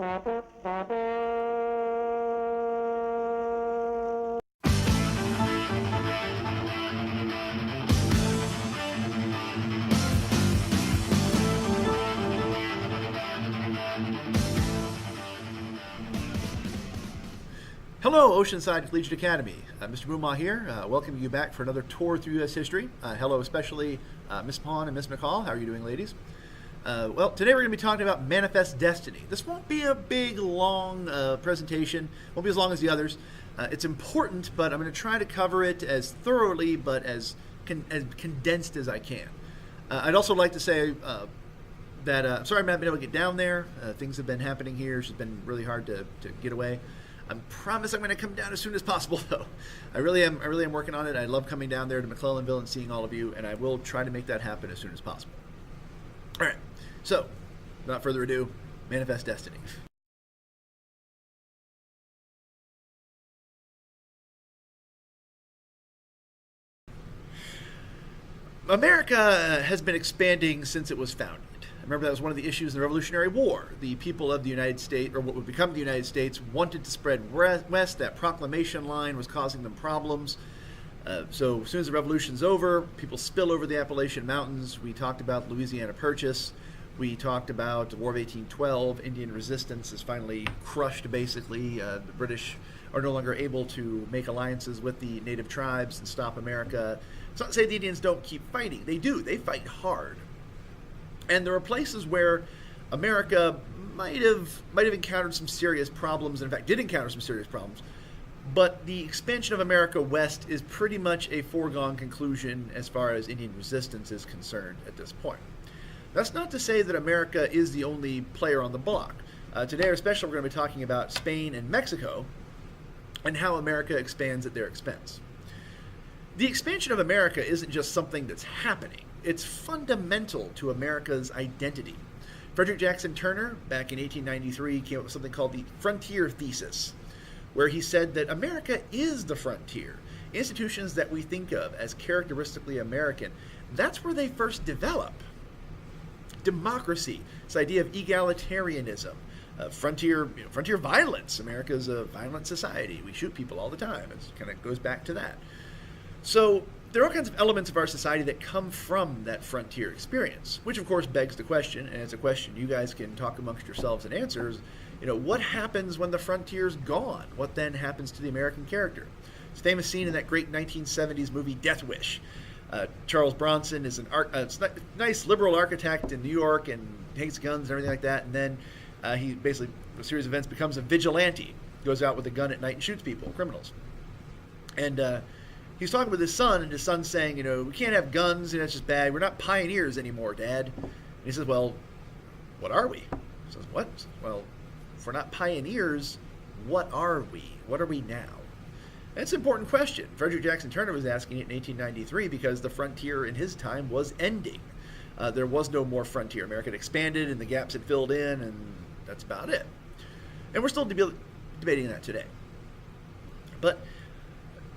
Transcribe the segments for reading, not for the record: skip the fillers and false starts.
Hello, Oceanside Collegiate Academy. Mr. Moomaw here, welcoming you back for another tour through U.S. history. Hello, especially Miss Pawn and Miss McCall. How are you doing, ladies? Well, today we're going to be talking about Manifest Destiny. This won't be a big, long presentation. Won't be as long as the others. It's important, but I'm going to try to cover it as thoroughly, but as condensed as I can. I'd also like to say that I'm sorry I've not been able to get down there. Things have been happening here. It's just been really hard to get away. I promise I'm going to come down as soon as possible, though. I really am working on it. I love coming down there to McClellanville and seeing all of you, and I will try to make that happen as soon as possible. All right. So, without further ado, Manifest Destiny. America has been expanding since it was founded. Remember, that was one of the issues in the Revolutionary War. The people of the United States, or what would become the United States, wanted to spread west. That proclamation line was causing them problems. So as soon as the revolution's over, people spill over the Appalachian Mountains. We talked about Louisiana Purchase. We talked about the War of 1812. Indian resistance is finally crushed, basically. The British are no longer able to make alliances with the native tribes and stop America. It's not to say the Indians don't keep fighting. They do. They fight hard. And there are places where America might have encountered some serious problems, and in fact did encounter some serious problems. But the expansion of America west is pretty much a foregone conclusion as far as Indian resistance is concerned at this point. That's not to say that America is the only player on the block. Today especially we're going to be talking about Spain and Mexico and how America expands at their expense. The expansion of America isn't just something that's happening. It's fundamental to America's identity. Frederick Jackson Turner, back in 1893, came up with something called the Frontier Thesis, where he said that America is the frontier. Institutions that we think of as characteristically American, that's where they first develop. Democracy, this idea of egalitarianism, frontier violence. America's a violent society. We shoot people all the time. It kind of goes back to that. So there are all kinds of elements of our society that come from that frontier experience, which of course begs the question, and it's a question you guys can talk amongst yourselves and answer, what happens when the frontier's gone? What then happens to the American character? It's a famous scene in that great 1970s movie Death Wish. Charles Bronson is a nice liberal architect in New York and hates guns and everything like that, and then he basically, a series of events, becomes a vigilante, goes out with a gun at night and shoots people, criminals. And he's talking with his son, and his son's saying, we can't have guns, it's just bad. We're not pioneers anymore, Dad. And he says, well, what are we? He says, what? Well, if we're not pioneers, what are we? What are we now? That's an important question. Frederick Jackson Turner was asking it in 1893 because the frontier in his time was ending. There was no more frontier. America had expanded, and the gaps had filled in, and that's about it. And we're still debating that today. But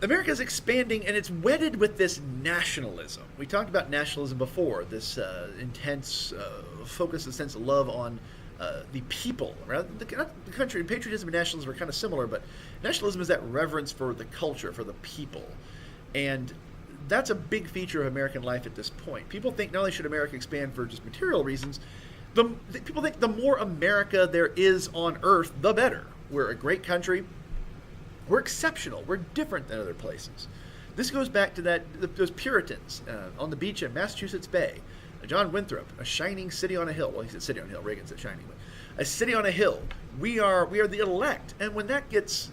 America is expanding, and it's wedded with this nationalism. We talked about nationalism before, this intense focus, a sense of love on the people. The country. Patriotism and nationalism are kind of similar, but nationalism is that reverence for the culture, for the people. And that's a big feature of American life at this point. People think not only should America expand for just material reasons, people think the more America there is on Earth, the better. We're a great country. We're exceptional. We're different than other places. This goes back to those Puritans on the beach in Massachusetts Bay. John Winthrop, a shining city on a hill. Well, he said city on a hill. Reagan said shining, but a city on a hill. We are the elect, and when that gets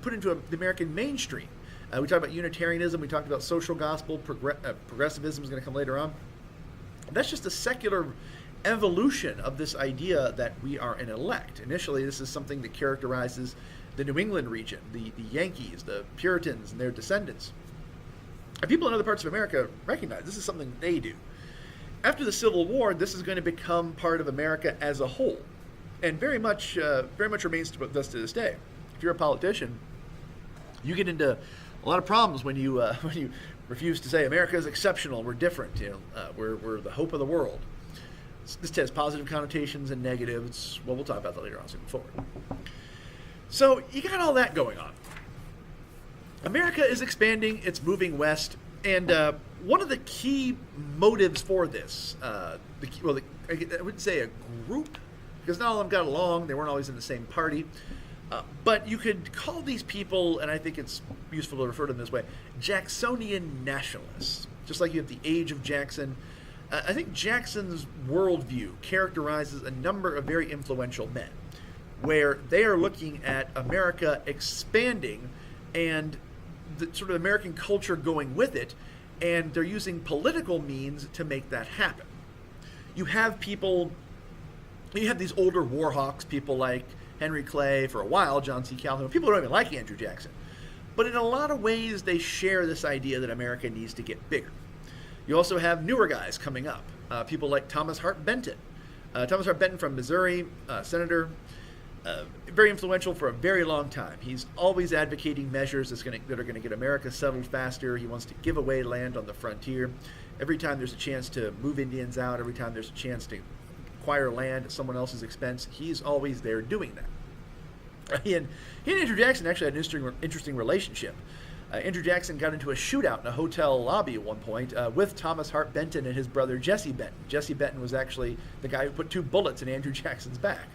put into the American mainstream, we talked about Unitarianism. We talked about social gospel. Progressivism is going to come later on. That's just a secular evolution of this idea that we are an elect. Initially, this is something that characterizes the New England region, the Yankees, the Puritans, and their descendants. And people in other parts of America recognize this is something they do. After the Civil War, this is going to become part of America as a whole, and very much remains with us to this day. If you're a politician, you get into a lot of problems when you refuse to say America is exceptional, we're different, we're the hope of the world. This has positive connotations and negatives. Well, we'll talk about that later on as we move forward. So you got all that going on. America is expanding, it's moving west, and one of the key motives for this, I wouldn't say a group, because not all of them got along, they weren't always in the same party, but you could call these people, and I think it's useful to refer to them this way, Jacksonian nationalists. Just like you have the Age of Jackson, I think Jackson's worldview characterizes a number of very influential men, where they are looking at America expanding and the sort of American culture going with it, and they're using political means to make that happen. You have these older war hawks, people like Henry Clay, for a while, John C. Calhoun, people who don't even like Andrew Jackson. But in a lot of ways, they share this idea that America needs to get bigger. You also have newer guys coming up, people like Thomas Hart Benton. Thomas Hart Benton from Missouri, senator, very influential for a very long time. He's always advocating measures that are going to get America settled faster. He wants to give away land on the frontier. Every time there's a chance to move Indians out, every time there's a chance to acquire land at someone else's expense, he's always there doing that. He and Andrew Jackson actually had an interesting relationship. Andrew Jackson got into a shootout in a hotel lobby at one point with Thomas Hart Benton and his brother Jesse Benton. Jesse Benton was actually the guy who put 2 bullets in Andrew Jackson's back.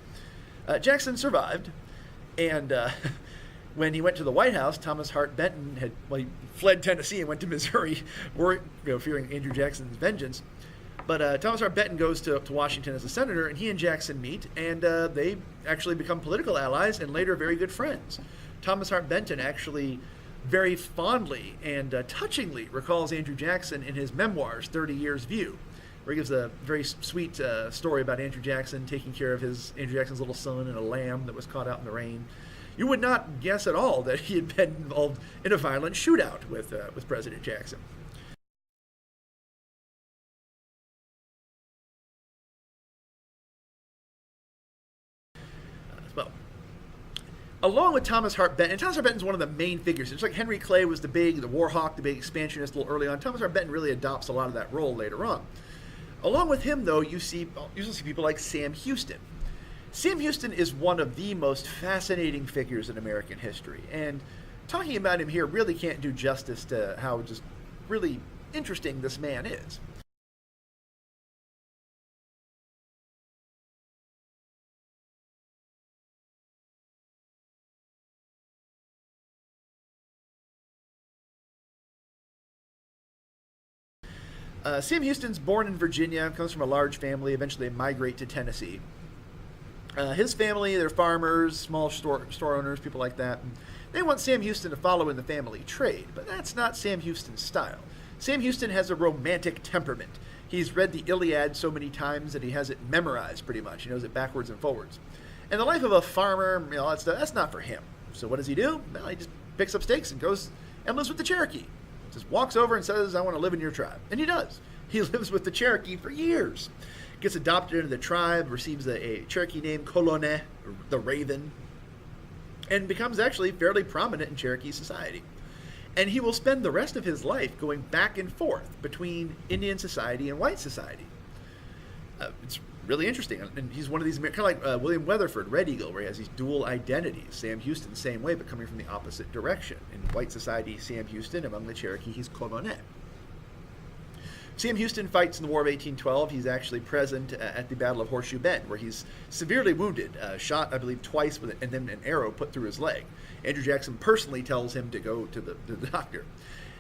Jackson survived, and when he went to the White House, Thomas Hart Benton he fled Tennessee and went to Missouri, fearing Andrew Jackson's vengeance. But Thomas Hart Benton goes to Washington as a senator, and he and Jackson meet, and they actually become political allies and later very good friends. Thomas Hart Benton actually very fondly and touchingly recalls Andrew Jackson in his memoirs, 30 Years View, where he gives a very sweet story about Andrew Jackson taking care of Andrew Jackson's little son and a lamb that was caught out in the rain. You would not guess at all that he had been involved in a violent shootout with President Jackson. Well, along with Thomas Hart Benton, and Thomas Hart Benton is one of the main figures. It's like Henry Clay was the war hawk, the big expansionist a little early on. Thomas Hart Benton really adopts a lot of that role later on. Along with him, though, you see people like Sam Houston. Sam Houston is one of the most fascinating figures in American history, and talking about him here really can't do justice to how just really interesting this man is. Sam Houston's born in Virginia, comes from a large family, eventually they migrate to Tennessee. His family, they're farmers, small store owners, people like that. And they want Sam Houston to follow in the family trade, but that's not Sam Houston's style. Sam Houston has a romantic temperament. He's read the Iliad so many times that he has it memorized pretty much. He knows it backwards and forwards. And the life of a farmer, that's not for him. So what does he do? Well, he just picks up stakes and goes and lives with the Cherokee. Just walks over and says, I want to live in your tribe. And he does. He lives with the Cherokee for years. Gets adopted into the tribe, receives a Cherokee name, Colonne, the Raven, and becomes actually fairly prominent in Cherokee society. And he will spend the rest of his life going back and forth between Indian society and white society. It's really interesting. And he's one of these, kind of like William Weatherford, Red Eagle, where he has these dual identities. Sam Houston, same way, but coming from the opposite direction. In white society, Sam Houston. Among the Cherokee, he's Colonne. Sam Houston fights in the War of 1812. He's actually present at the Battle of Horseshoe Bend, where he's severely wounded, shot, I believe, twice, and then an arrow put through his leg. Andrew Jackson personally tells him to go to the doctor.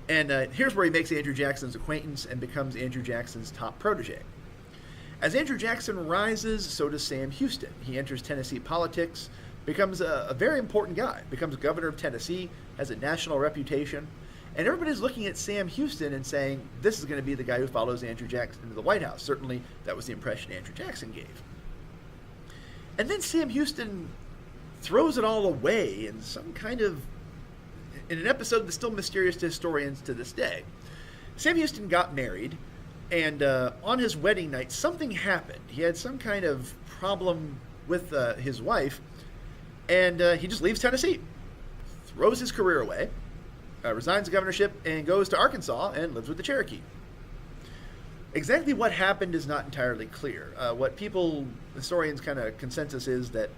And here's where he makes Andrew Jackson's acquaintance and becomes Andrew Jackson's top protege. As Andrew Jackson rises, so does Sam Houston. He enters Tennessee politics, becomes a very important guy, becomes governor of Tennessee, has a national reputation, and everybody's looking at Sam Houston and saying, this is going to be the guy who follows Andrew Jackson into the White House. Certainly, that was the impression Andrew Jackson gave. And then Sam Houston throws it all away in in an episode that's still mysterious to historians to this day. Sam Houston got married, and on his wedding night, something happened. He had some kind of problem with his wife, and he just leaves Tennessee, throws his career away, resigns the governorship, and goes to Arkansas and lives with the Cherokee. Exactly what happened is not entirely clear. What historians kind of consensus is that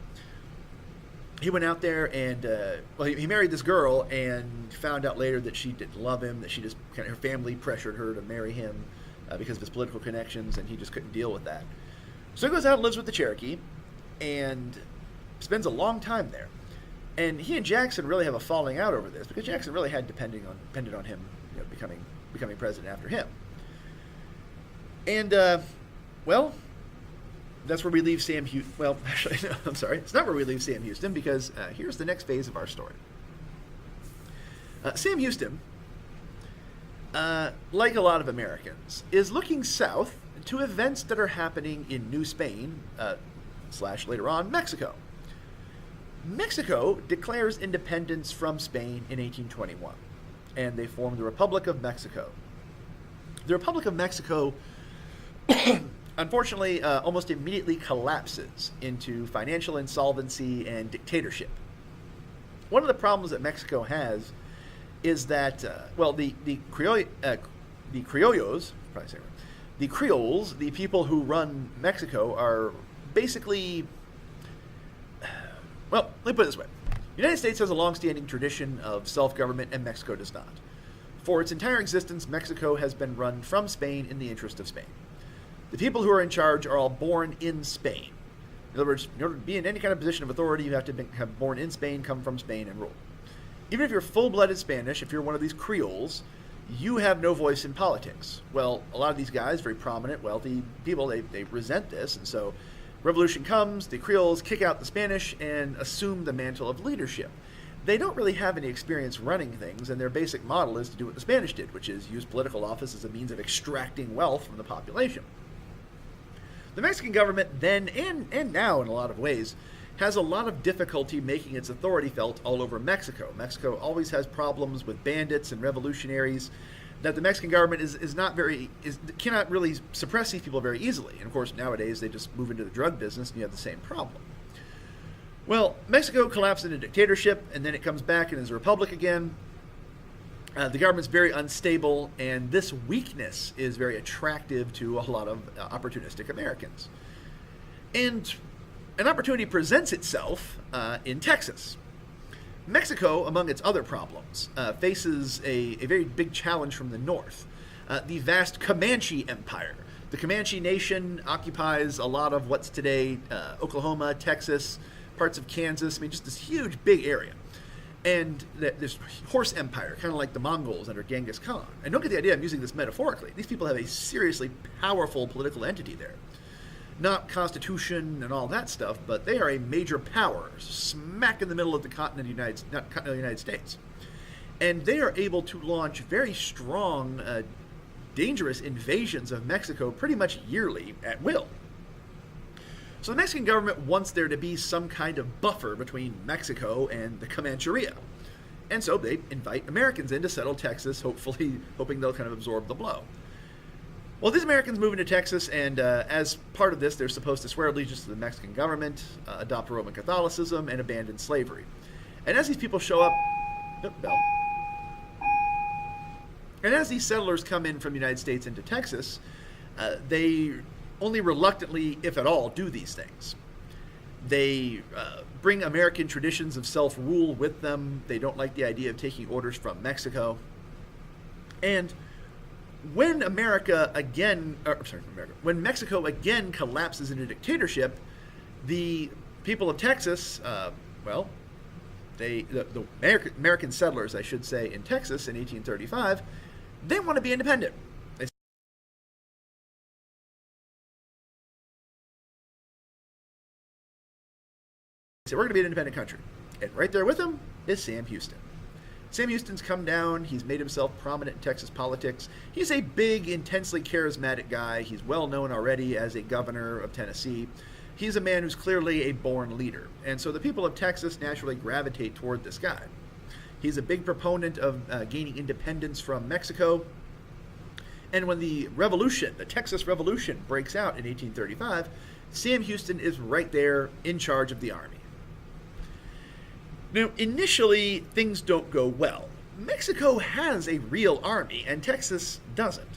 he went out there and he married this girl and found out later that she didn't love him, that she just her family pressured her to marry him because of his political connections, and he just couldn't deal with that. So he goes out and lives with the Cherokee and spends a long time there. And he and Jackson really have a falling out over this because Jackson really had depended on him, becoming president after him. And that's where we leave Sam Houston. Well, actually, no, I'm sorry. It's not where we leave Sam Houston because here's the next phase of our story. Sam Houston, like a lot of Americans, is looking south to events that are happening in New Spain, / later on, Mexico. Mexico declares independence from Spain in 1821, and they form the Republic of Mexico. The Republic of Mexico unfortunately, almost immediately collapses into financial insolvency and dictatorship. One of the problems that Mexico has is that, the Criollos, the Creoles, the people who run Mexico, are basically, well, let me put it this way. The United States has a long-standing tradition of self-government, and Mexico does not. For its entire existence, Mexico has been run from Spain in the interest of Spain. The people who are in charge are all born in Spain. In other words, in order to be in any kind of position of authority, you have to have born in Spain, come from Spain, and rule. Even if you're full-blooded Spanish, if you're one of these Creoles, you have no voice in politics. Well, a lot of these guys, very prominent, wealthy people, they resent this, and so revolution comes, the Creoles kick out the Spanish and assume the mantle of leadership. They don't really have any experience running things, and their basic model is to do what the Spanish did, which is use political office as a means of extracting wealth from the population. The Mexican government then, and now in a lot of ways, has a lot of difficulty making its authority felt all over Mexico. Mexico always has problems with bandits and revolutionaries that the Mexican government cannot really suppress these people very easily. And of course, nowadays they just move into the drug business and you have the same problem. Well, Mexico collapsed into dictatorship, and then it comes back and is a republic again. The government's very unstable, and this weakness is very attractive to a lot of opportunistic Americans. And an opportunity presents itself in Texas. Mexico, among its other problems, faces a very big challenge from the north, the vast Comanche Empire. The Comanche Nation occupies a lot of what's today Oklahoma, Texas, parts of Kansas. I mean, just this huge, big area. And this horse empire, kind of like the Mongols under Genghis Khan. And don't get the idea I'm using this metaphorically. These people have a seriously powerful political entity there. Not constitution and all that stuff, but they are a major power, smack in the middle of the continental United States. And they are able to launch very strong, dangerous invasions of Mexico pretty much yearly at will. So the Mexican government wants there to be some kind of buffer between Mexico and the Comancheria. And so they invite Americans in to settle Texas, hoping they'll kind of absorb the blow. Well, these Americans move into Texas, and as part of this, they're supposed to swear allegiance to the Mexican government, adopt Roman Catholicism, and abandon slavery. And as these people show up, and as these settlers come in from the United States into Texas, they only reluctantly, if at all, do these things. They bring American traditions of self-rule with them. They don't like the idea of taking orders from Mexico. And when when Mexico again collapses into dictatorship, the people of Texas, the American settlers, I should say, in Texas in 1835, they want to be independent. They say, we're going to be an independent country. And right there with them is Sam Houston. Sam Houston's come down. He's made himself prominent in Texas politics. He's a big, intensely charismatic guy. He's well known already as a governor of Tennessee. He's a man who's clearly a born leader. And so the people of Texas naturally gravitate toward this guy. He's a big proponent of gaining independence from Mexico. And when the revolution, the Texas Revolution, breaks out in 1835, Sam Houston is right there in charge of the army. Now, initially, things don't go well. Mexico has a real army, and Texas doesn't.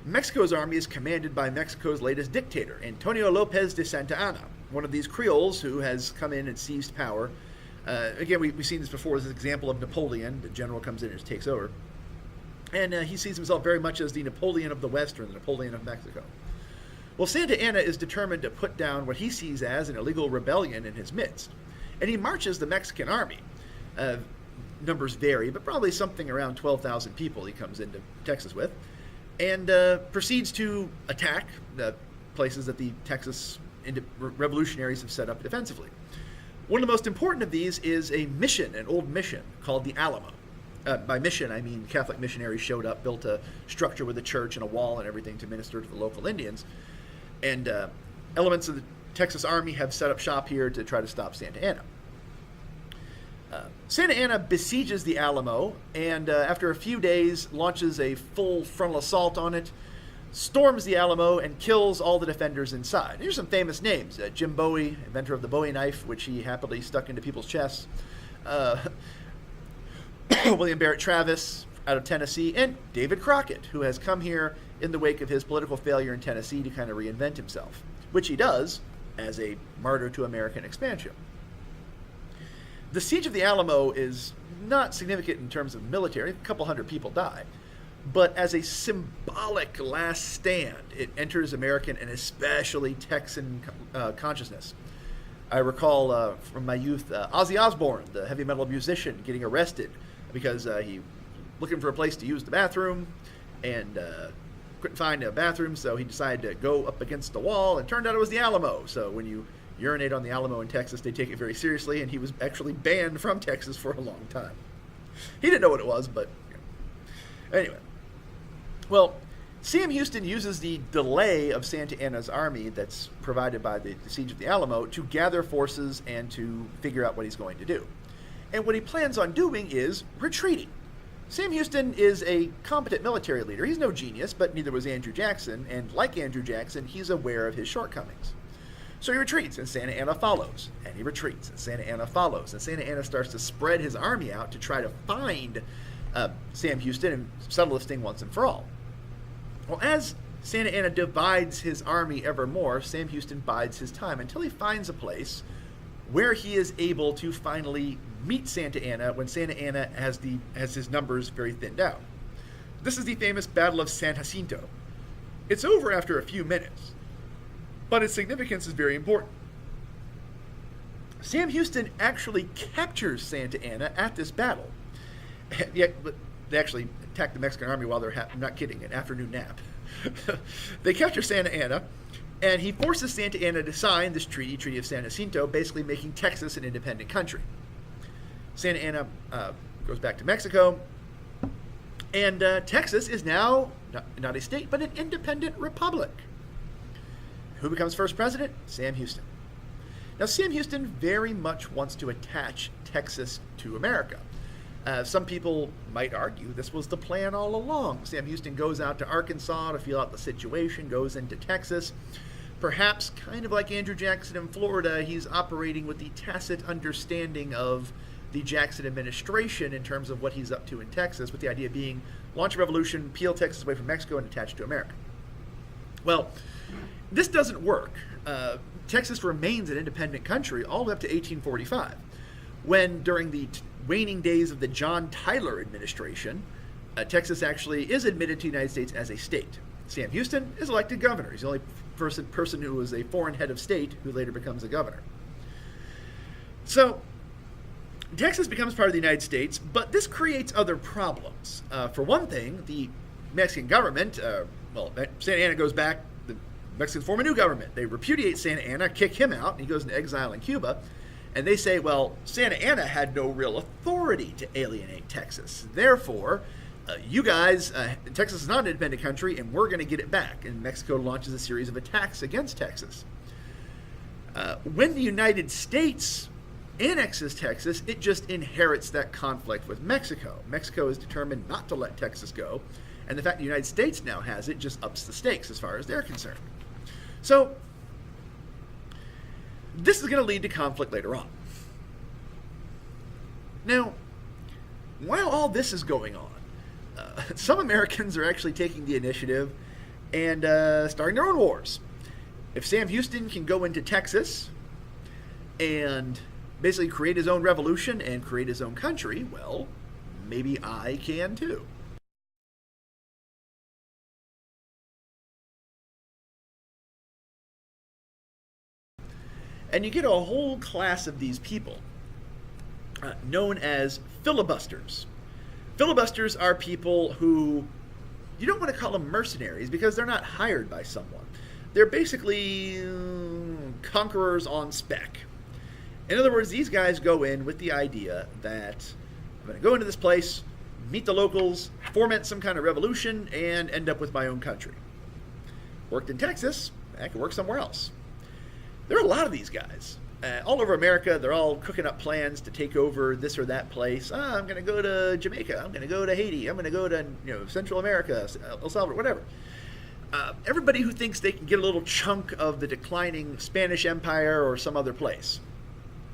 Mexico's army is commanded by Mexico's latest dictator, Antonio Lopez de Santa Anna, one of these Creoles who has come in and seized power. Again, we've seen this before as an example of Napoleon. The general comes in and takes over. And he sees himself very much as the Napoleon of the West, or the Napoleon of Mexico. Well, Santa Anna is determined to put down what he sees as an illegal rebellion in his midst. And he marches the Mexican army. Numbers vary, but probably something around 12,000 people he comes into Texas with, and proceeds to attack the places that the Texas revolutionaries have set up defensively. One of the most important of these is a mission, an old mission, called the Alamo. By mission, I mean Catholic missionaries showed up, built a structure with a church and a wall and everything to minister to the local Indians. And elements of the Texas Army have set up shop here to try to stop Santa Anna. Santa Anna besieges the Alamo, and after a few days launches a full frontal assault on it, storms the Alamo, and kills all the defenders inside. Here's some famous names. Jim Bowie, inventor of the Bowie knife, which he happily stuck into people's chests. William Barrett Travis out of Tennessee, and David Crockett, who has come here in the wake of his political failure in Tennessee to kind of reinvent himself, which he does as a martyr to American expansion. The siege of the Alamo is not significant in terms of military. A couple hundred people die. But as a symbolic last stand, it enters American and especially Texan consciousness. I recall from my youth Ozzy Osbourne, the heavy metal musician, getting arrested because he looking for a place to use the bathroom and couldn't find a bathroom, so he decided to go up against the wall, and turned out it was the Alamo. So when you urinate on the Alamo in Texas, they take it very seriously, and he was actually banned from Texas for a long time. He didn't know what it was, but anyway. Well, Sam Houston uses the delay of Santa Anna's army that's provided by the siege of the Alamo to gather forces and to figure out what he's going to do. And what he plans on doing is retreating. Sam Houston is a competent military leader. He's no genius, but neither was Andrew Jackson, and like Andrew Jackson, he's aware of his shortcomings. So he retreats, and Santa Anna follows, and he retreats, and Santa Anna follows, and Santa Anna starts to spread his army out to try to find Sam Houston and settle this thing once and for all. Well, as Santa Anna divides his army ever more, Sam Houston bides his time until he finds a place where he is able to finally meet Santa Anna when Santa Anna has his numbers very thinned out. This is the famous Battle of San Jacinto. It's over after a few minutes, but its significance is very important. Sam Houston actually captures Santa Anna at this battle. Yet, they actually attack the Mexican army while they're I'm not kidding, an afternoon nap. They capture Santa Anna, and he forces Santa Anna to sign this Treaty of San Jacinto, basically making Texas an independent country. Santa Anna goes back to Mexico, and Texas is now not a state, but an independent republic. Who becomes first president? Sam Houston. Now, Sam Houston very much wants to attach Texas to America. Some people might argue this was the plan all along. Sam Houston goes out to Arkansas to feel out the situation, goes into Texas. Perhaps, kind of like Andrew Jackson in Florida, he's operating with the tacit understanding of the Jackson administration in terms of what he's up to in Texas, with the idea being launch a revolution, peel Texas away from Mexico, and attach it to America. Well, this doesn't work. Texas remains an independent country all the way up to 1845, when during the waning days of the John Tyler administration, Texas actually is admitted to the United States as a state. Sam Houston is elected governor. He's the only person who was a foreign head of state who later becomes a governor. So Texas becomes part of the United States, but this creates other problems. For one thing, the Mexican government, Santa Anna goes back, the Mexicans form a new government. They repudiate Santa Anna, kick him out, and he goes into exile in Cuba. And they say, well, Santa Anna had no real authority to alienate Texas. Therefore, you guys, Texas is not an independent country, and we're going to get it back. And Mexico launches a series of attacks against Texas. When the United States annexes Texas, it just inherits that conflict with Mexico. Mexico is determined not to let Texas go, and the fact the United States now has it just ups the stakes as far as they're concerned. So this is going to lead to conflict later on. Now, while all this is going on, some Americans are actually taking the initiative and starting their own wars. If Sam Houston can go into Texas and basically create his own revolution and create his own country, well, maybe I can too. And you get a whole class of these people known as filibusters. Filibusters are people who, you don't want to call them mercenaries because they're not hired by someone. They're basically conquerors on spec. In other words, these guys go in with the idea that I'm going to go into this place, meet the locals, foment some kind of revolution, and end up with my own country. Worked in Texas, I could work somewhere else. There are a lot of these guys. All over America, they're all cooking up plans to take over this or that place. I'm going to go to Jamaica. I'm going to go to Haiti. I'm going to go to Central America, El Salvador, whatever. Everybody who thinks they can get a little chunk of the declining Spanish Empire or some other place,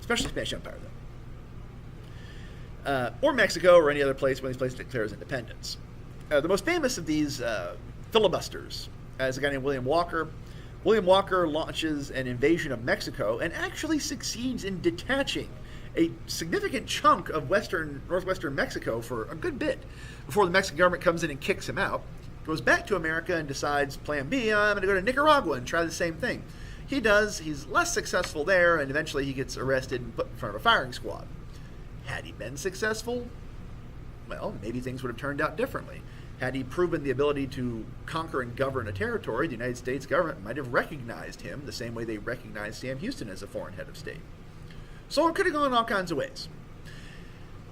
especially Spanish Empire, though, or Mexico or any other place when these places declares independence. The most famous of these filibusters is a guy named William Walker. William Walker launches an invasion of Mexico and actually succeeds in detaching a significant chunk of northwestern Mexico for a good bit before the Mexican government comes in and kicks him out. Goes back to America and decides, plan B, I'm going to go to Nicaragua and try the same thing. He does. He's less successful there, and eventually he gets arrested and put in front of a firing squad. Had he been successful, well, maybe things would have turned out differently. Had he proven the ability to conquer and govern a territory, the United States government might have recognized him the same way they recognized Sam Houston as a foreign head of state. So it could have gone all kinds of ways.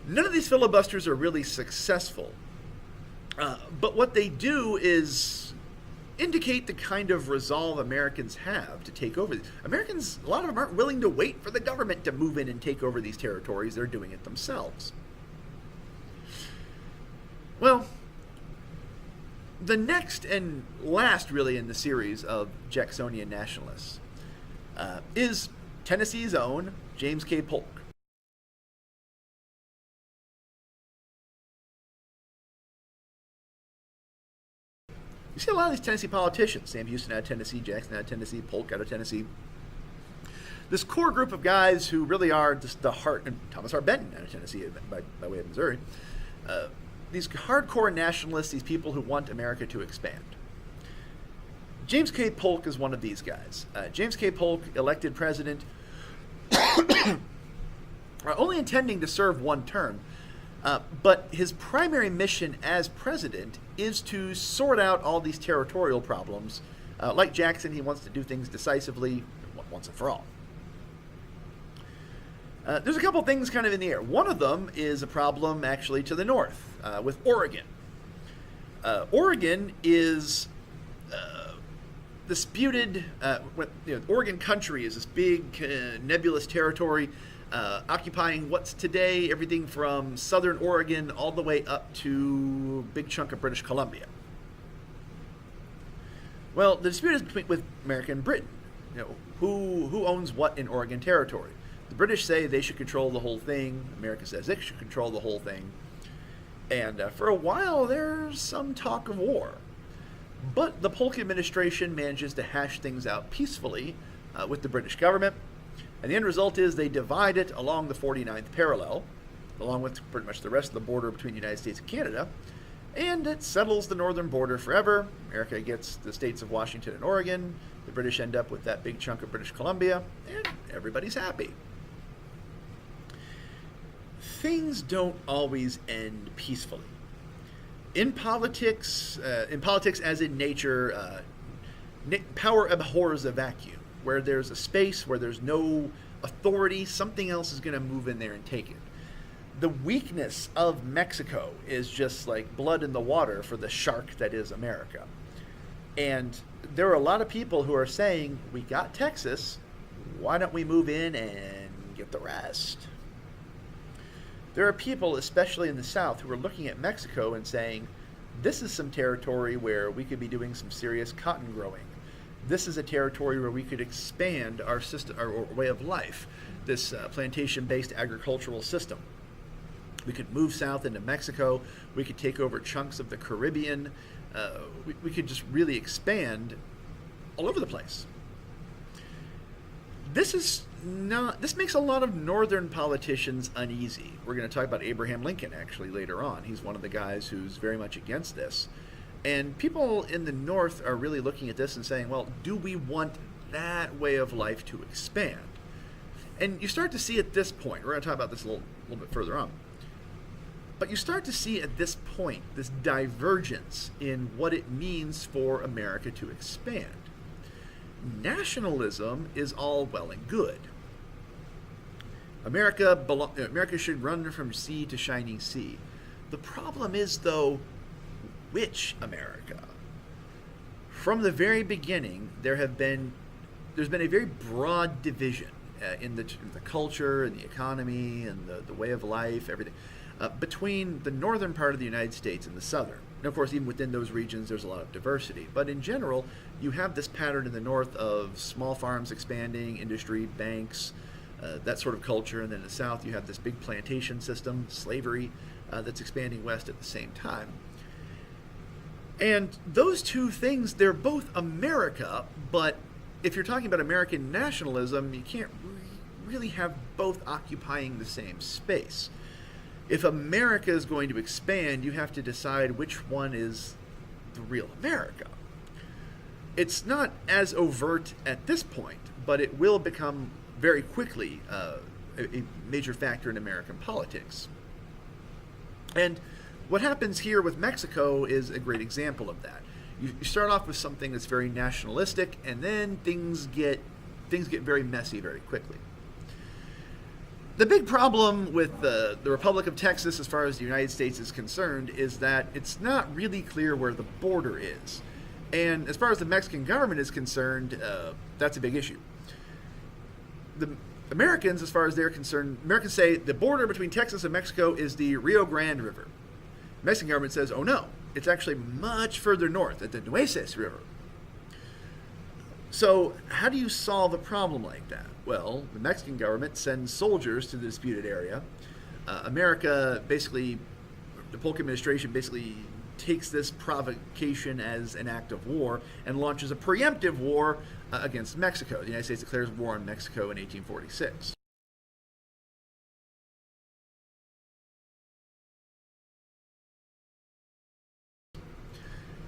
None of these filibusters are really successful. But what they do is indicate the kind of resolve Americans have to take over. Americans, a lot of them aren't willing to wait for the government to move in and take over these territories. They're doing it themselves. Well, the next and last, really, in the series of Jacksonian nationalists is Tennessee's own James K. Polk. You see a lot of these Tennessee politicians. Sam Houston out of Tennessee, Jackson out of Tennessee, Polk out of Tennessee. This core group of guys who really are just the heart, and Thomas R. Benton out of Tennessee by way of Missouri. These hardcore nationalists, these people who want America to expand. James K. Polk is one of these guys. James K. Polk, elected president, only intending to serve one term, but his primary mission as president is to sort out all these territorial problems. Like Jackson, he wants to do things decisively once and for all. There's a couple things kind of in the air. One of them is a problem actually to the north with Oregon. Oregon is disputed. Oregon country is this big nebulous territory occupying what's today everything from southern Oregon all the way up to a big chunk of British Columbia. Well, the dispute is with America and Britain. Who owns what in Oregon territory? The British say they should control the whole thing. America says it should control the whole thing. And for a while, there's some talk of war. But the Polk administration manages to hash things out peacefully with the British government. And the end result is they divide it along the 49th parallel, along with pretty much the rest of the border between the United States and Canada. And it settles the northern border forever. America gets the states of Washington and Oregon. The British end up with that big chunk of British Columbia. And everybody's happy. Things don't always end peacefully. In politics as in nature, power abhors a vacuum. Where there's a space, where there's no authority, something else is going to move in there and take it. The weakness of Mexico is just like blood in the water for the shark that is America. And there are a lot of people who are saying, we got Texas, why don't we move in and get the rest? There are people, especially in the South, who are looking at Mexico and saying, this is some territory where we could be doing some serious cotton growing. This is a territory where we could expand our system, our way of life, this plantation-based agricultural system. We could move south into Mexico. We could take over chunks of the Caribbean. We could just really expand all over the place. This makes a lot of northern politicians uneasy. We're going to talk about Abraham Lincoln actually later on. He's one of the guys who's very much against this. And people in the North are really looking at this and saying, well, do we want that way of life to expand? And you start to see at this point, we're going to talk about this a little bit further on, but you start to see at this point this divergence in what it means for America to expand. Nationalism is all well and good. America should run from sea to shining sea. The problem is, though, which America? From the very beginning, there's been a very broad division in the culture and the economy and the way of life, everything, between the northern part of the United States and the southern. And of course, even within those regions, there's a lot of diversity. But in general, you have this pattern in the north of small farms expanding, industry, banks, that sort of culture. And then in the south, you have this big plantation system, slavery, that's expanding west at the same time. And those two things, they're both America, but if you're talking about American nationalism, you can't really have both occupying the same space. If America is going to expand, you have to decide which one is the real America. It's not as overt at this point, but it will become very quickly a major factor in American politics. And what happens here with Mexico is a great example of that. You start off with something that's very nationalistic, and then things get very messy very quickly. The big problem with the Republic of Texas, as far as the United States is concerned, is that it's not really clear where the border is. And as far as the Mexican government is concerned, that's a big issue. The Americans, as far as they're concerned, Americans say the border between Texas and Mexico is the Rio Grande River. The Mexican government says, oh no, it's actually much further north at the Nueces River. So how do you solve a problem like that? Well, the Mexican government sends soldiers to the disputed area. America basically, the Polk administration basically takes this provocation as an act of war and launches a preemptive war against Mexico. The United States declares war on Mexico in 1846.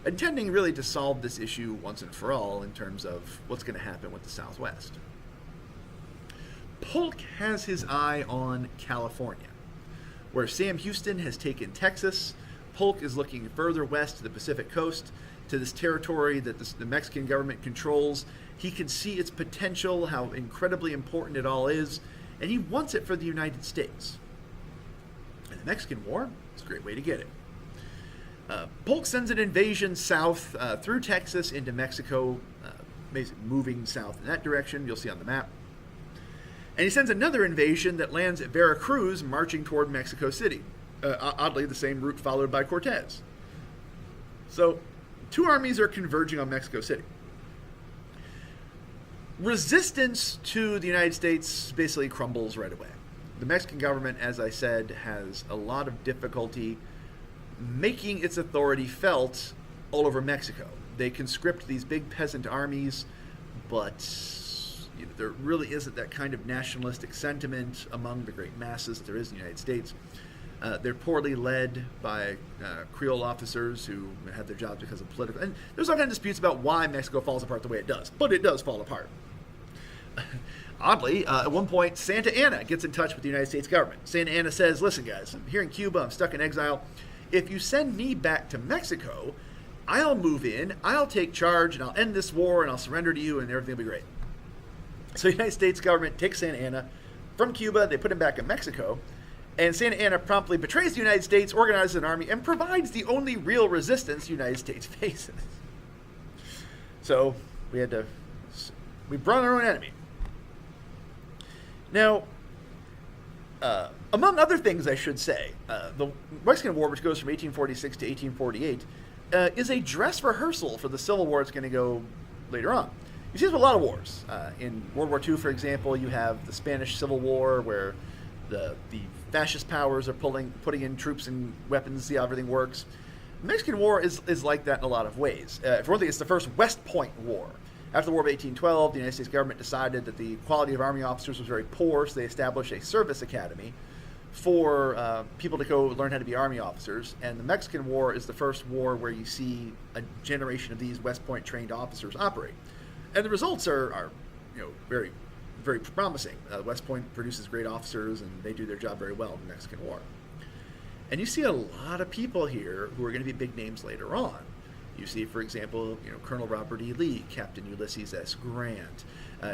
Intending really to solve this issue once and for all in terms of what's going to happen with the Southwest. Polk has his eye on California, where Sam Houston has taken Texas. Polk is looking further west to the Pacific coast, to this territory that the Mexican government controls. He can see its potential, how incredibly important it all is, and he wants it for the United States. And the Mexican War is a great way to get it. Polk sends an invasion south through Texas into Mexico, moving south in that direction, you'll see on the map. And he sends another invasion that lands at Veracruz, marching toward Mexico City. Oddly, the same route followed by Cortez. So, two armies are converging on Mexico City. Resistance to the United States basically crumbles right away. The Mexican government, as I said, has a lot of difficulty making its authority felt all over Mexico. They conscript these big peasant armies, but there really isn't that kind of nationalistic sentiment among the great masses that there is in the United States. They're poorly led by Creole officers who have their jobs because of political... And there's all kinds of disputes about why Mexico falls apart the way it does, but it does fall apart. Oddly, at one point, Santa Anna gets in touch with the United States government. Santa Anna says, listen guys, I'm here in Cuba, I'm stuck in exile. If you send me back to Mexico, I'll move in, I'll take charge, and I'll end this war, and I'll surrender to you, and everything will be great. So the United States government takes Santa Anna from Cuba, they put him back in Mexico, and Santa Anna promptly betrays the United States, organizes an army, and provides the only real resistance the United States faces. So we brought our own enemy. Now, among other things, I should say, the Mexican War, which goes from 1846 to 1848, is a dress rehearsal for the Civil War that's going to go later on. You see this with a lot of wars. In World War II, for example, you have the Spanish Civil War, where The fascist powers are putting in troops and weapons to see how everything works. The Mexican War is like that in a lot of ways. For one thing, it's the first West Point War. After the War of 1812, the United States government decided that the quality of Army officers was very poor, so they established a service academy for people to go learn how to be Army officers. And the Mexican War is the first war where you see a generation of these West Point trained officers operate. And the results are very, very promising. West Point produces great officers, and they do their job very well in the Mexican War. And you see a lot of people here who are going to be big names later on. You see, for example, Colonel Robert E. Lee, Captain Ulysses S. Grant.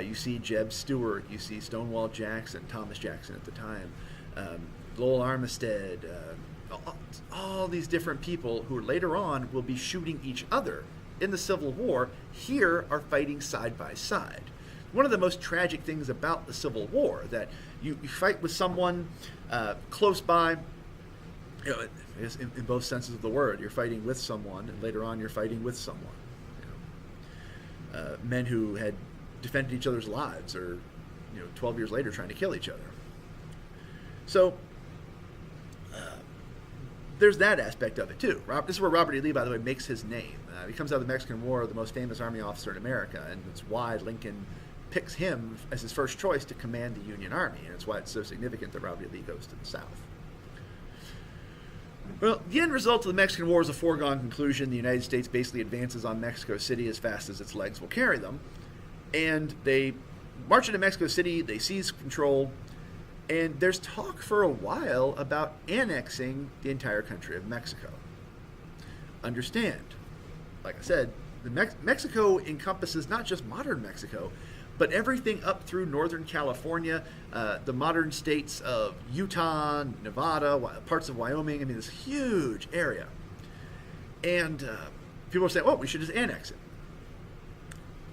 You see Jeb Stuart. You see Stonewall Jackson, Thomas Jackson at the time, Lowell Armistead. All these different people who later on will be shooting each other in the Civil War here are fighting side by side. One of the most tragic things about the Civil War that you fight with someone close by. In both senses of the word, you're fighting with someone, and later on you're fighting with someone. Men who had defended each other's lives are, 12 years later trying to kill each other. So there's that aspect of it too. This is where Robert E. Lee, by the way, makes his name. He comes out of the Mexican War, the most famous Army officer in America, and it's why Lincoln picks him as his first choice to command the Union Army, and it's why it's so significant that Robert E. Lee goes to the South. Well, the end result of the Mexican War is a foregone conclusion. The United States basically advances on Mexico City as fast as its legs will carry them. And they march into Mexico City, they seize control, and there's talk for a while about annexing the entire country of Mexico. Understand, like I said, Mexico encompasses not just modern Mexico, but everything up through northern California, the modern states of Utah, Nevada, parts of Wyoming. I mean, this huge area. And people are saying, we should just annex it.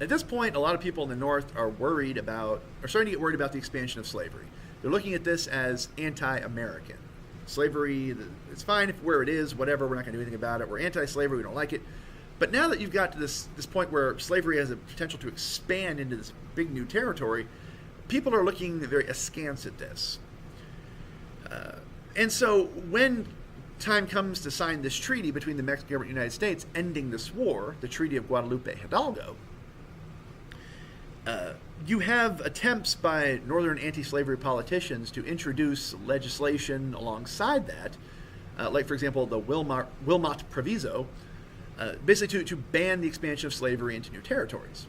At this point, a lot of people in the North are starting to get worried about the expansion of slavery. They're looking at this as anti-American. Slavery, it's fine where it is, whatever, we're not going to do anything about it. We're anti-slavery, we don't like it. But now that you've got to this point where slavery has a potential to expand into this big new territory, people are looking very askance at this. And so when time comes to sign this treaty between the Mexican government and the United States, ending this war, the Treaty of Guadalupe Hidalgo, you have attempts by northern anti-slavery politicians to introduce legislation alongside that, like, for example, the Wilmot Proviso, basically to ban the expansion of slavery into new territories.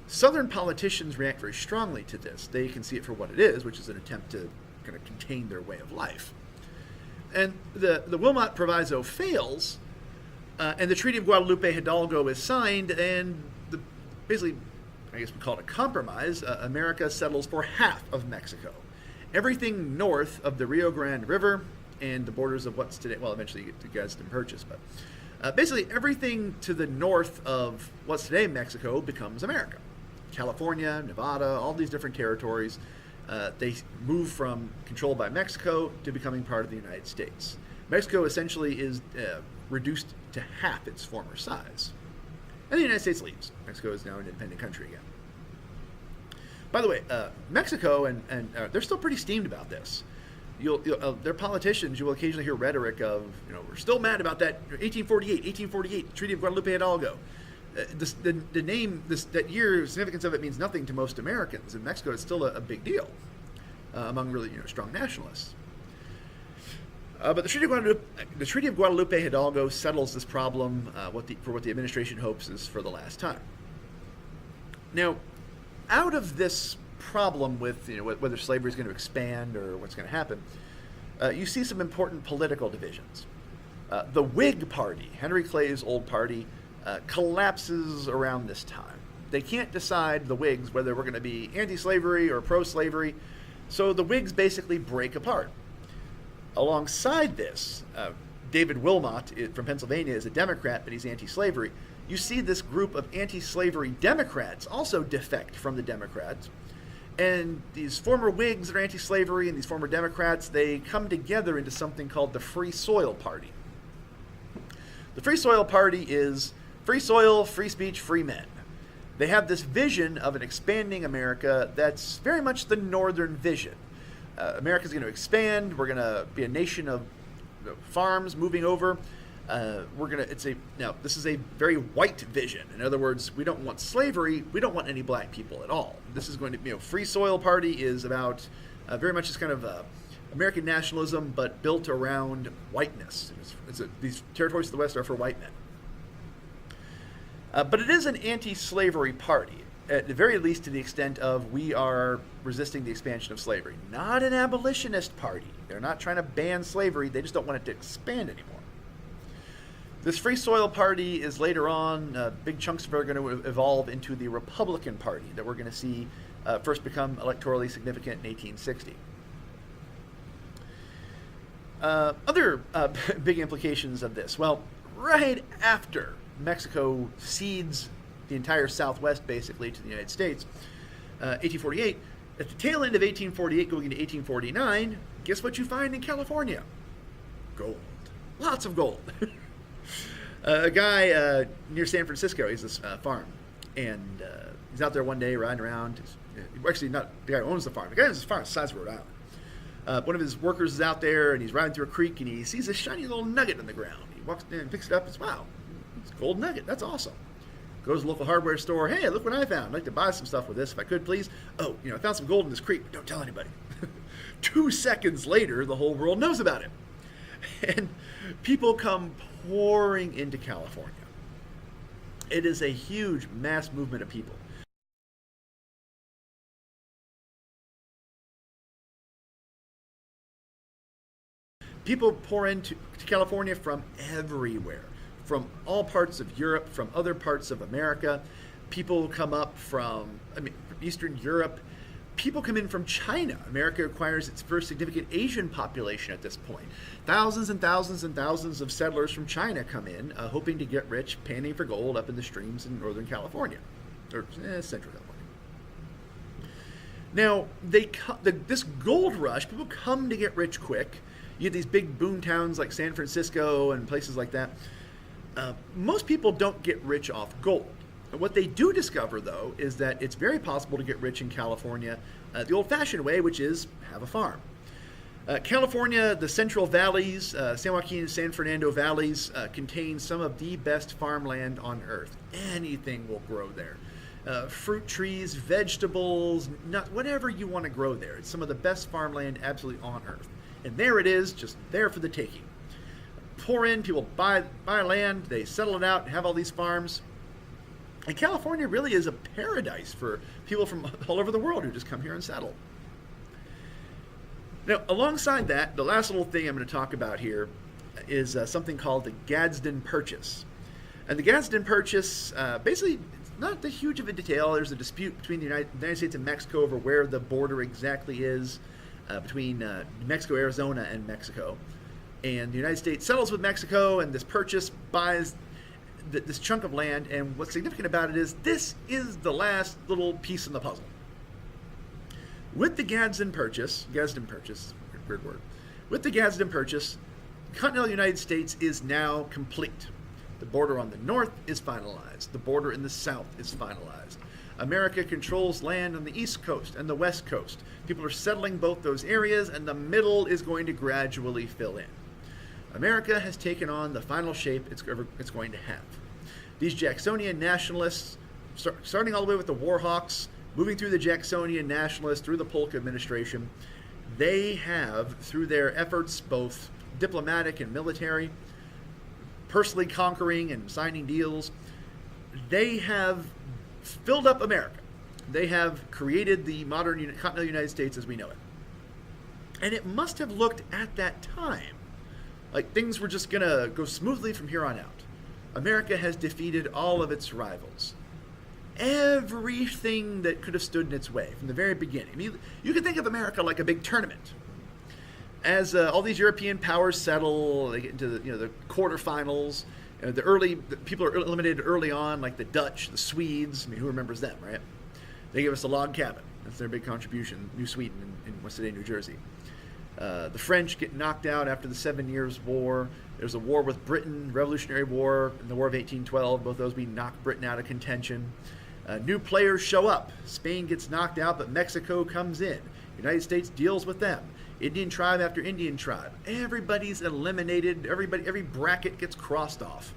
Southern politicians react very strongly to this. They can see it for what it is, which is an attempt to kind of contain their way of life. And the Wilmot Proviso fails, and the Treaty of Guadalupe Hidalgo is signed, and basically, I guess we call it a compromise. America settles for half of Mexico. Everything north of the Rio Grande River and the borders of what's today, eventually you guys can purchase, but basically, everything to the north of what's today Mexico becomes America. California, Nevada, all these different territories, they move from controlled by Mexico to becoming part of the United States. Mexico essentially is reduced to half its former size. And the United States leaves. Mexico is now an independent country again. By the way, Mexico, and they're still pretty steamed about this. They're politicians. You will occasionally hear rhetoric of, we're still mad about that 1848, Treaty of Guadalupe Hidalgo. The name, that year, significance of it means nothing to most Americans. In Mexico, it's still a big deal among really strong nationalists. But the Treaty of Guadalupe Hidalgo settles this problem for what the administration hopes is for the last time. Now, out of this problem with whether slavery is going to expand or what's going to happen, you see some important political divisions. The Whig Party, Henry Clay's old party, collapses around this time. They can't decide, the Whigs, whether we're going to be anti-slavery or pro-slavery, so the Whigs basically break apart. Alongside this, David Wilmot from Pennsylvania is a Democrat, but he's anti-slavery. You see this group of anti-slavery Democrats also defect from the Democrats. And these former Whigs that are anti-slavery and these former Democrats, they come together into something called the Free Soil Party. The Free Soil Party is free soil, free speech, free men. They have this vision of an expanding America that's very much the Northern vision. America's going to expand. We're going to be a nation of farms moving over. Now this is a very white vision. In other words, we don't want slavery. We don't want any black people at all. This is going to, Free Soil Party is about very much this kind of American nationalism, but built around whiteness. These territories to the west are for white men. But it is an anti-slavery party, at the very least to the extent of we are resisting the expansion of slavery. Not an abolitionist party. They're not trying to ban slavery. They just don't want it to expand anymore. This Free Soil Party is later on, big chunks of it are going to evolve into the Republican Party that we're going to see first become electorally significant in 1860. Other big implications of this. Well, right after Mexico cedes the entire Southwest, basically, to the United States, 1848, at the tail end of 1848 going into 1849, guess what you find in California? Gold. Lots of gold. A guy near San Francisco, he's this farm, and he's out there one day riding around. Actually, not the guy who owns the farm. The guy who owns the farm is the size of Rhode Island. One of his workers is out there, and he's riding through a creek, and he sees a shiny little nugget on the ground. He walks in and picks it up and says, wow, it's a gold nugget. That's awesome. Goes to the local hardware store. Hey, look what I found. I'd like to buy some stuff with this if I could, please. Oh, I found some gold in this creek, but don't tell anybody. 2 seconds later, the whole world knows about it. And people come pouring into California. It is a huge mass movement of people. People pour into California from everywhere, from all parts of Europe, from other parts of America. People come up from Eastern Europe. People come in from China. America acquires its first significant Asian population at this point. Thousands and thousands and thousands of settlers from China come in, hoping to get rich, panning for gold up in the streams in Northern California, or Central California. Now, this gold rush, people come to get rich quick. You get these big boom towns like San Francisco and places like that. Most people don't get rich off gold. What they do discover, though, is that it's very possible to get rich in California the old-fashioned way, which is have a farm. California, the Central Valleys, San Joaquin and San Fernando Valleys, contain some of the best farmland on earth. Anything will grow there. Fruit trees, vegetables, whatever you want to grow there. It's some of the best farmland absolutely on earth. And there it is, just there for the taking. Pour in, people buy land, they settle it out, have all these farms. And California really is a paradise for people from all over the world who just come here and settle. Now, alongside that, the last little thing I'm going to talk about here is something called the Gadsden Purchase. And the Gadsden Purchase, basically, it's not that huge of a detail. There's a dispute between the United States and Mexico over where the border exactly is between Mexico, Arizona, and Mexico. And the United States settles with Mexico, and this purchase buys this chunk of land. And what's significant about it is this is the last little piece in the puzzle. With the Gadsden Purchase, weird word. With the Gadsden Purchase, the continental United States is now complete. The border on the north is finalized. The border in the south is finalized. America controls land on the east coast and the west coast. People are settling both those areas, and the middle is going to gradually fill in. America has taken on the final shape it's going to have. These Jacksonian nationalists, starting all the way with the Warhawks, moving through the Jacksonian nationalists, through the Polk administration, they have, through their efforts, both diplomatic and military, personally conquering and signing deals, they have filled up America. They have created the modern continental United States as we know it. And it must have looked at that time like things were just going to go smoothly from here on out. America has defeated all of its rivals. Everything that could have stood in its way from the very beginning. I mean, you can think of America like a big tournament. As all these European powers settle, they get into the quarterfinals. The people are eliminated early on, like the Dutch, the Swedes. I mean, who remembers them, right? They gave us a log cabin. That's their big contribution. New Sweden in what's today New Jersey. The French get knocked out after the 7 Years' War. There's a war with Britain, Revolutionary War, and the War of 1812. Both those being knocked Britain out of contention. New players show up. Spain gets knocked out, but Mexico comes in. United States deals with them. Indian tribe after Indian tribe. Everybody's eliminated. Every bracket gets crossed off.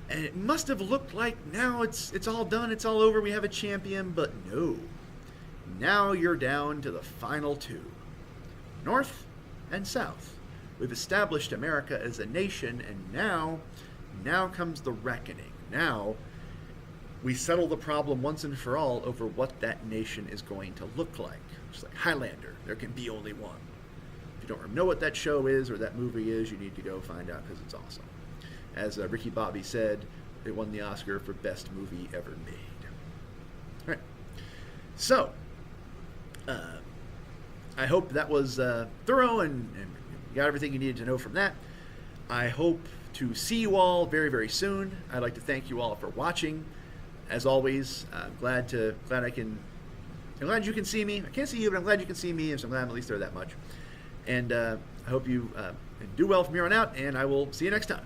And it must have looked like now it's all done, it's all over, we have a champion, but no. Now you're down to the final two. North and South. We've established America as a nation, and now comes the reckoning. Now we settle the problem once and for all over what that nation is going to look like. Just like Highlander, there can be only one. If you don't know what that show is or that movie is, you need to go find out because it's awesome. As Ricky Bobby said, it won the Oscar for Best Movie Ever Made. All right. So, I hope that was thorough and you got everything you needed to know from that. I hope to see you all very, very soon. I'd like to thank you all for watching. As always, I'm glad you can see me. I can't see you, but I'm glad you can see me, and so I'm glad I'm at least there that much. And I hope you do well from here on out, and I will see you next time.